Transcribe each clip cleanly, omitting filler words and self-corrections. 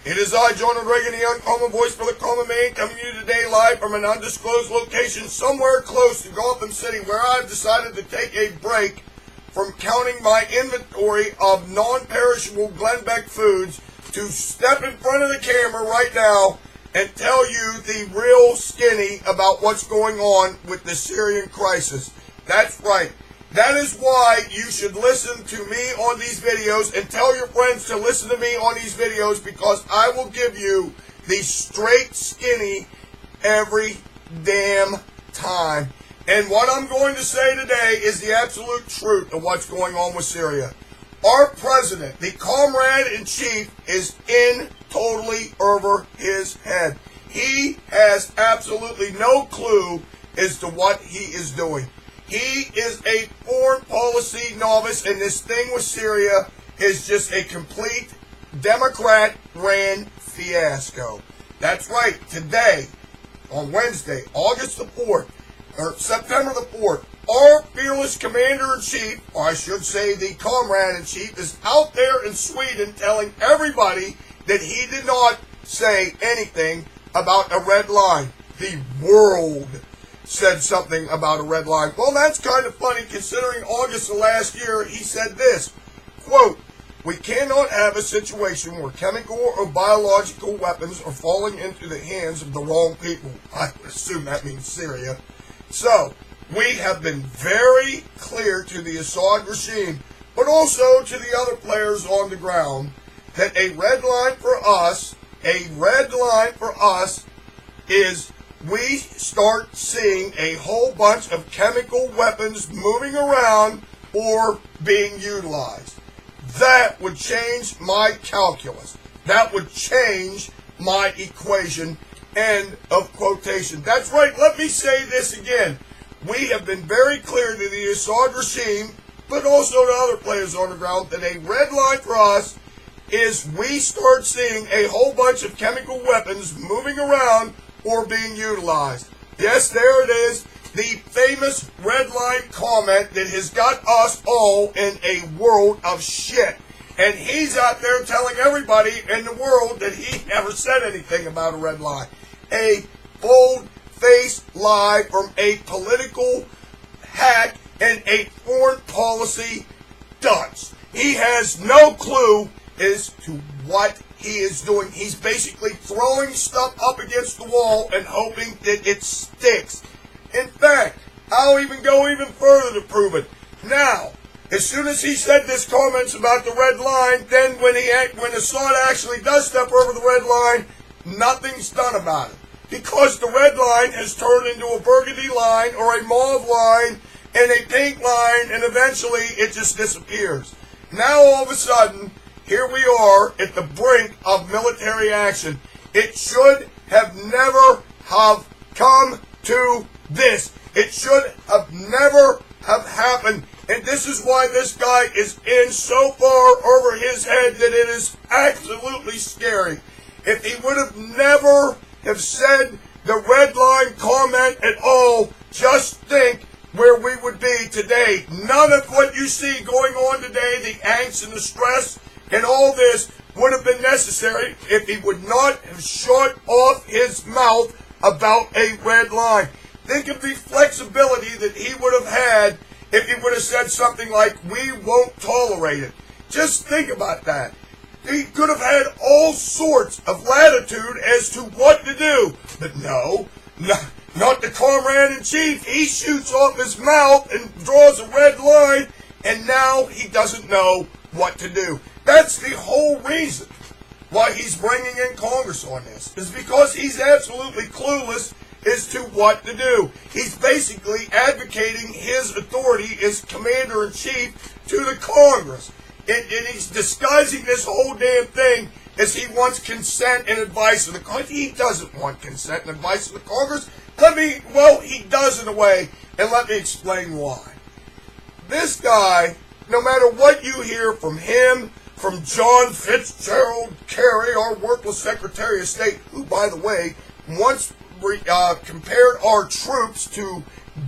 It is I, John Reagan, the uncommon voice for the common man, coming to you today live from an undisclosed location somewhere close to Gotham City, where I've decided to take a break from counting my inventory of non-perishable Glenbeck foods to step in front of the camera right now and tell you the real skinny about what's going on with the Syrian crisis. That's right. That is why you should listen to me on these videos and tell your friends to listen to me on these videos, because I will give you the straight skinny every damn time. And what I'm going to say today is the absolute truth of what's going on with Syria. Our president, the comrade-in-chief, is in totally over his head. He has absolutely no clue as to what he is doing. He is a foreign policy novice, and this thing with Syria is just a complete Democrat-ran fiasco. That's right. Today, on Wednesday, August the 4th, or September the 4th, our fearless commander-in-chief, or I should say the comrade-in-chief, is out there in Sweden telling everybody that he did not say anything about a red line. The world said something about a red line. Well, that's kind of funny, considering August of last year he said this, quote, "We cannot have a situation where chemical or biological weapons are falling into the hands of the wrong people." I assume that means Syria. So, we have been very clear to the Assad regime, but also to the other players on the ground, that a red line for us is we start seeing a whole bunch of chemical weapons moving around or being utilized. That would change my calculus. That would change my equation. End of quotation. That's right. Let me say this again. We have been very clear to the Assad regime, but also to other players on the ground, that a red line for us is we start seeing a whole bunch of chemical weapons moving around or being utilized. Yes, there it is, the famous red line comment that has got us all in a world of shit. And he's out there telling everybody in the world that he never said anything about a red line. A bold-faced lie from a political hack and a foreign policy dunce. He has no clue as to what he is doing. He's basically throwing stuff up against the wall and hoping that it sticks. In fact, I'll even go even further to prove it. Now, as soon as he said this comments about the red line, then when Assad actually does step over the red line, nothing's done about it. Because the red line has turned into a burgundy line or a mauve line and a pink line, and eventually it just disappears. Now all of a sudden, here we are at the brink of military action. It should have never have come to this. It should have never have happened. And this is why this guy is in so far over his head that it is absolutely scary. If he would have never have said the red line comment at all, just think where we would be today. None of what you see going on today, the angst and the stress and all this, would have been necessary if he would not have shut off his mouth about a red line. Think of the flexibility that he would have had if he would have said something like, "We won't tolerate it." Just think about that. He could have had all sorts of latitude as to what to do. But no, not the comrade-in-chief. He shoots off his mouth and draws a red line, and now he doesn't know what to do. That's the whole reason why he's bringing in Congress on this, is because he's absolutely clueless as to what to do. He's basically advocating his authority as commander-in-chief to the Congress. And he's disguising this whole damn thing as he wants consent and advice of the Congress. He doesn't want consent and advice of the Congress. Well, he does in a way, and let me explain why. This guy, no matter what you hear from him, from John Fitzgerald Kerry, our worthless Secretary of State, who, by the way, once compared our troops to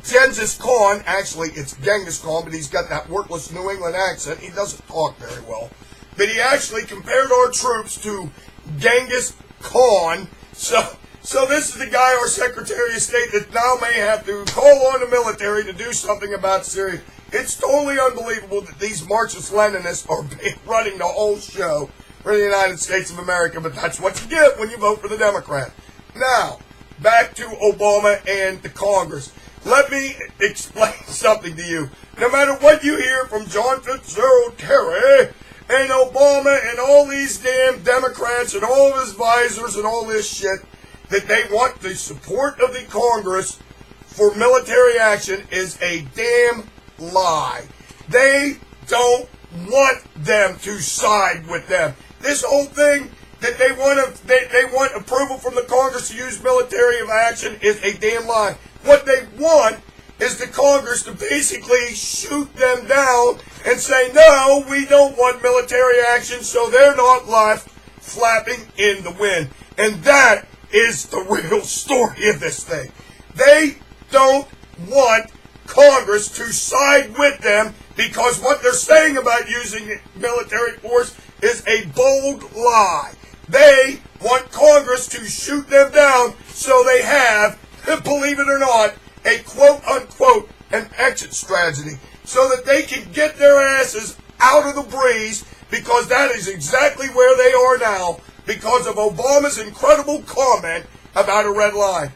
Genghis Khan. Actually, it's Genghis Khan, but he's got that worthless New England accent. He doesn't talk very well. But he actually compared our troops to Genghis Khan. So this is the guy, our Secretary of State, that now may have to call on the military to do something about Syria. It's totally unbelievable that these Marxist-Leninists are running the whole show for the United States of America, but that's what you get when you vote for the Democrat. Now, back to Obama and the Congress. Let me explain something to you. No matter what you hear from John Fitzgerald Kerry and Obama and all these damn Democrats and all of his advisors and all this shit, that they want the support of the Congress for military action is a damn lie. They don't want them to side with them. This whole thing that they want approval from the Congress to use military action is a damn lie. What they want is the Congress to basically shoot them down and say, no, we don't want military action, so they're not left flapping in the wind. And that is the real story of this thing. They don't want Congress to side with them because what they're saying about using military force is a bold lie. They want Congress to shoot them down so they have, believe it or not, a quote-unquote an exit strategy so that they can get their asses out of the breeze, because that is exactly where they are now because of Obama's incredible comment about a red line.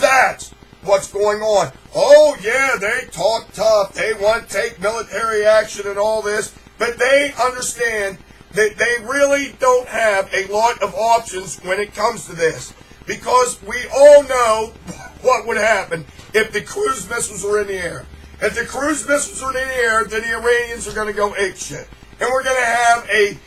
That's what's going on. Oh, yeah, they talk tough. They want to take military action and all this, but they understand that they really don't have a lot of options when it comes to this, because we all know what would happen if the cruise missiles were in the air. If the cruise missiles are in the air, then the Iranians are going to go apeshit. And we're going to have a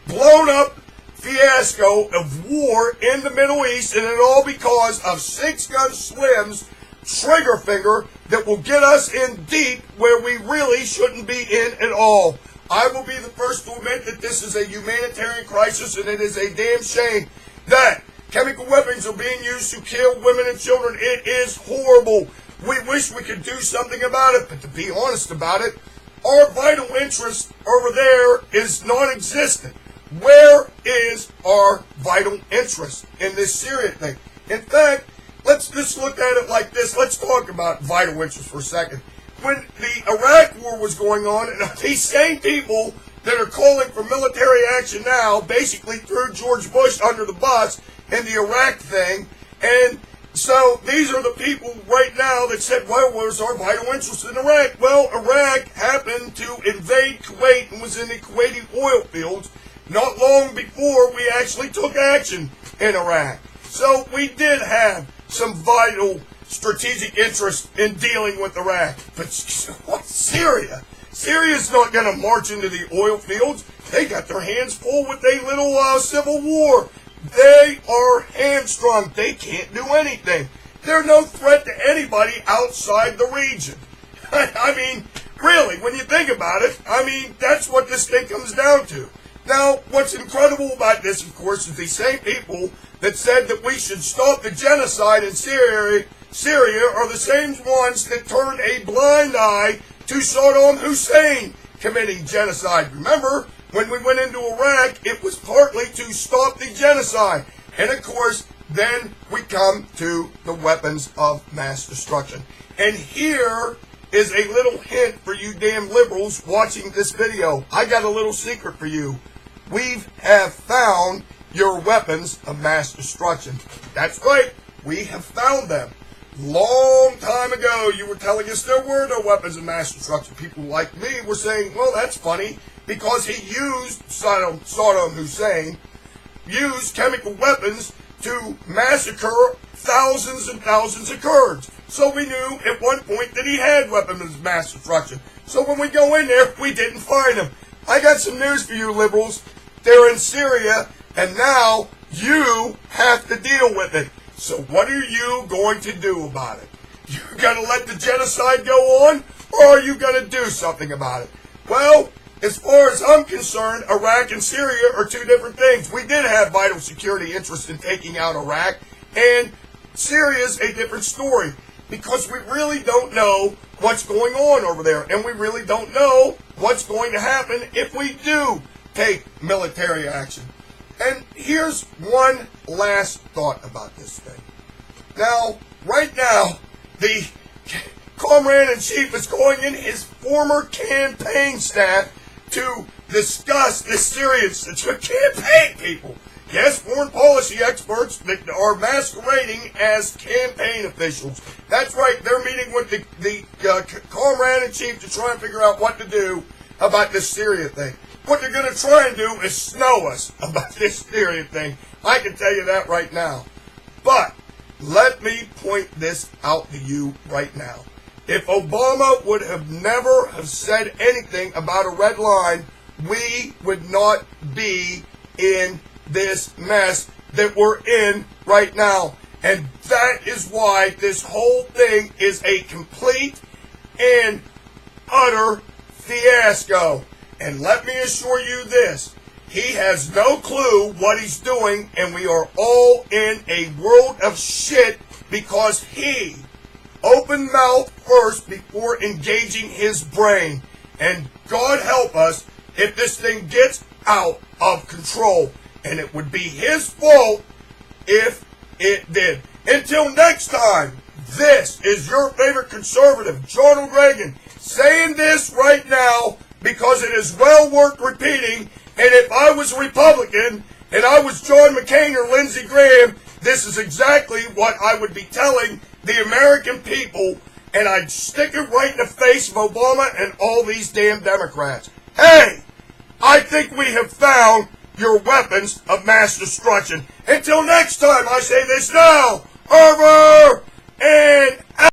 blown-up fiasco of war in the Middle East, and it all because of Six Gun Slim's trigger finger that will get us in deep where we really shouldn't be in at all. I will be the first to admit that this is a humanitarian crisis, and it is a damn shame that chemical weapons are being used to kill women and children. It is horrible. We wish we could do something about it, but to be honest about it, our vital interest over there is non-existent. Where is our vital interest in this Syrian thing? In fact, let's just look at it like this. Let's talk about vital interest for a second. When the Iraq war was going on, and these same people that are calling for military action now basically threw George Bush under the bus in the Iraq thing, and so these are the people right now that said, well, where's our vital interest in Iraq? Well, Iraq happened to invade Kuwait and was in the Kuwaiti oil fields not long before we actually took action in Iraq. So we did have some vital strategic interest in dealing with Iraq. But what, Syria? Syria's not going to march into the oil fields. They got their hands full with a little civil war. They are hamstrung. They can't do anything. They're no threat to anybody outside the region. I mean, really, when you think about it, I mean, that's what this thing comes down to. Now, what's incredible about this, of course, is the same people that said that we should stop the genocide in Syria are the same ones that turned a blind eye to Saddam Hussein committing genocide. Remember, when we went into Iraq, it was partly to stop the genocide. And of course, then we come to the weapons of mass destruction. And here is a little hint for you damn liberals watching this video. I got a little secret for you. We have found your weapons of mass destruction. That's right, we have found them. Long time ago, you were telling us there were no weapons of mass destruction. People like me were saying, well, that's funny, because he used, Saddam Hussein, used chemical weapons to massacre thousands and thousands of Kurds. So we knew at one point that he had weapons of mass destruction. So when we go in there, we didn't find them. I got some news for you liberals. They're in Syria, and now you have to deal with it. So what are you going to do about it? You're going to let the genocide go on, or are you going to do something about it? Well, as far as I'm concerned, Iraq and Syria are two different things. We did have vital security interest in taking out Iraq, and Syria's a different story, because we really don't know what's going on over there, and we really don't know what's going to happen if we do take military action. And here's one last thought about this thing. Now, right now, the Commander-in-Chief is going in his former campaign staff to discuss the Syrian campaign people. Yes, foreign policy experts that are masquerading as campaign officials. That's right, they're meeting with the Commander-in-Chief to try and figure out what to do about this Syria thing. What they're going to try and do is snow us about this Syria thing. I can tell you that right now. But let me point this out to you right now. If Obama would have never have said anything about a red line, we would not be in this mess that we're in right now. And that is why this whole thing is a complete and utter fiasco. And let me assure you this, he has no clue what he's doing, and we are all in a world of shit because he opened mouth first before engaging his brain. And God help us if this thing gets out of control. And it would be his fault if it did. Until next time, this is your favorite conservative, Ronald Reagan, saying this right now because it is well worth repeating. And if I was a Republican and I was John McCain or Lindsey Graham, this is exactly what I would be telling the American people, and I'd stick it right in the face of Obama and all these damn Democrats. Hey, I think we have found your weapons of mass destruction. Until next time, I say this now, over and out.